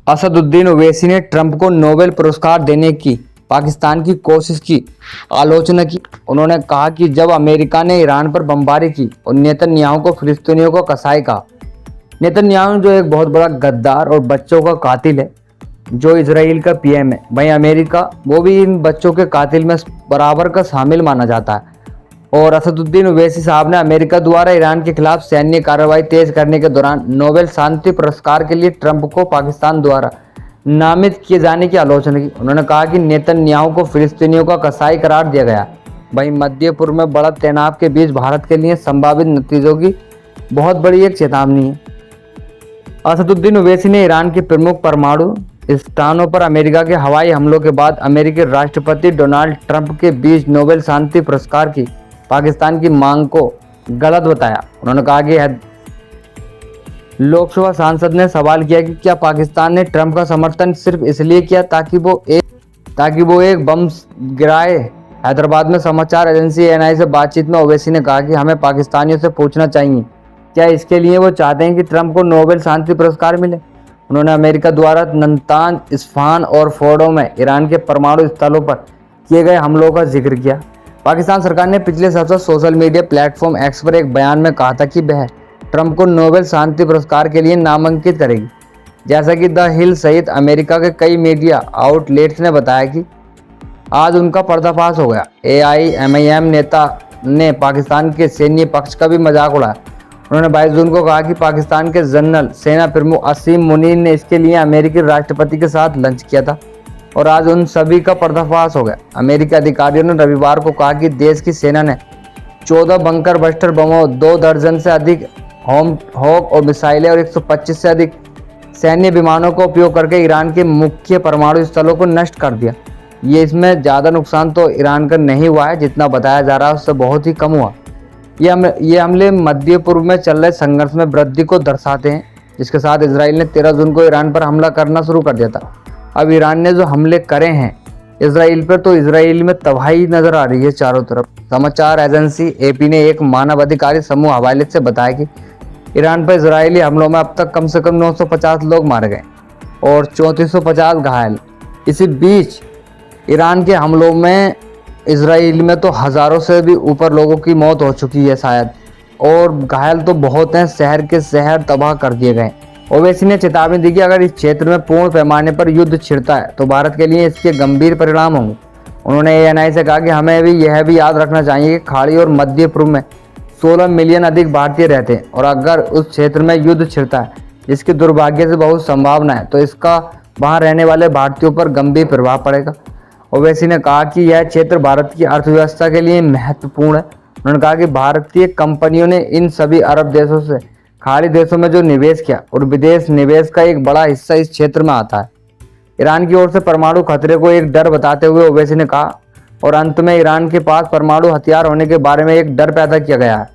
असदुद्दीन ओवैसी ने ट्रंप को नोबेल पुरस्कार देने की पाकिस्तान की कोशिश की आलोचना की। उन्होंने कहा कि जब अमेरिका ने ईरान पर बमबारी की और नेतन्याहू को फिलिस्तीनियों को कसाई कहा। नेतन्याहू जो एक बहुत बड़ा गद्दार और बच्चों का कातिल है, जो इजराइल का पीएम है, वहीं अमेरिका वो भी इन बच्चों के कातिल में बराबर का शामिल माना जाता है। और असदुद्दीन ओवैसी साहब ने अमेरिका द्वारा ईरान के खिलाफ सैन्य कार्रवाई तेज करने के दौरान नोबेल शांति पुरस्कार के लिए ट्रंप को पाकिस्तान द्वारा नामित किए जाने की आलोचना की। उन्होंने कहा कि नेतन्याहू को फिलिस्तीनियों का कसाई करार दिया गया। वहीं मध्य पूर्व में बढ़त तनाव के बीच भारत के लिए संभावित नतीजों की बहुत बड़ी एक चेतावनी है। असदुद्दीन ओवैसी ने ईरान के प्रमुख परमाणु स्थानों पर अमेरिका के हवाई हमलों के बाद अमेरिकी राष्ट्रपति डोनाल्ड ट्रंप के बीच नोबेल शांति पुरस्कार की पाकिस्तान की मांग को गलत बताया। उन्होंने कहा कि लोकसभा सांसद ने सवाल किया कि क्या पाकिस्तान ने ट्रंप का समर्थन सिर्फ इसलिए किया ताकि वो एक बम गिराए। हैदराबाद में समाचार एजेंसी एएनआई से बातचीत में ओवैसी ने कहा कि हमें पाकिस्तानियों से पूछना चाहिए क्या इसके लिए वो चाहते हैं कि ट्रंप को नोबेल शांति पुरस्कार मिले। उन्होंने अमेरिका द्वारा नतांज, इस्फहान और फोर्डो में ईरान के परमाणु स्थलों पर किए गए हमलों का जिक्र किया। पाकिस्तान सरकार ने पिछले सप्ताह सोशल मीडिया प्लेटफॉर्म एक्स पर एक बयान में कहा था कि वह ट्रंप को नोबेल शांति पुरस्कार के लिए नामांकित करेगी। जैसा कि द हिल सहित अमेरिका के कई मीडिया आउटलेट्स ने बताया कि आज उनका पर्दाफाश हो गया। AIMIM नेता ने पाकिस्तान के सैन्य पक्ष का भी मजाक उड़ाया। उन्होंने 22 जून को कहा कि पाकिस्तान के जनरल सेना प्रमुख असीम मुनीर ने इसके लिए अमेरिकी राष्ट्रपति के साथ लंच किया था और आज उन सभी का पर्दाफाश हो गया। अमेरिकी अधिकारियों ने रविवार को कहा कि देश की सेना ने 14 बंकर बस्टर बमों, 2 दर्जन से अधिक होक और मिसाइलें और 125 से अधिक सैन्य विमानों का उपयोग करके ईरान के मुख्य परमाणु स्थलों को नष्ट कर दिया। इसमें ज़्यादा नुकसान तो ईरान का नहीं हुआ है जितना बताया जा रहा है, उससे बहुत ही कम हुआ। ये हमले मध्य पूर्व में चल रहे संघर्ष में वृद्धि को दर्शाते हैं, जिसके साथ इसराइल ने 13 जून को ईरान पर हमला करना शुरू कर दिया था। अब ईरान ने जो हमले करे हैं इसराइल पर, तो इसराइल में तबाही नजर आ रही है चारों तरफ। समाचार एजेंसी AP ने एक मानवाधिकारी समूह हवाले से बताया कि ईरान पर इजरायली हमलों में अब तक कम से कम 950 लोग मारे गए और 3450 घायल। इसी बीच ईरान के हमलों में इसराइल में तो हज़ारों से भी ऊपर लोगों की मौत हो चुकी है शायद, और घायल तो बहुत हैं। शहर के शहर तबाह कर दिए गए। ओवैसी ने चेतावनी दी कि अगर इस क्षेत्र में पूर्ण पैमाने पर युद्ध छिड़ता है तो भारत के लिए इसके गंभीर परिणाम होंगे। उन्होंने ANI से कहा कि हमें यह भी याद रखना चाहिए कि खाड़ी और मध्य पूर्व में 16 मिलियन अधिक भारतीय रहते हैं और अगर उस क्षेत्र में युद्ध छिड़ता है, जिसकी दुर्भाग्य से बहुत संभावना है, तो इसका वहाँ रहने वाले भारतीयों पर गंभीर प्रभाव पड़ेगा। ओवैसी ने कहा कि यह क्षेत्र भारत की अर्थव्यवस्था के लिए महत्वपूर्ण है। उन्होंने कहा कि भारतीय कंपनियों ने इन सभी अरब देशों से खाड़ी देशों में जो निवेश किया और विदेश निवेश का एक बड़ा हिस्सा इस क्षेत्र में आता है। ईरान की ओर से परमाणु खतरे को एक डर बताते हुए ओवैसी ने कहा, और अंत में ईरान के पास परमाणु हथियार होने के बारे में एक डर पैदा किया गया है,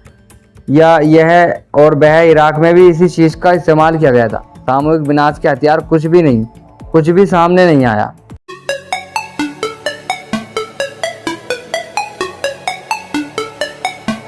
या यह और वह इराक में भी इसी चीज़ का इस्तेमाल किया गया था। सामूहिक विनाश के हथियार कुछ भी सामने नहीं आया।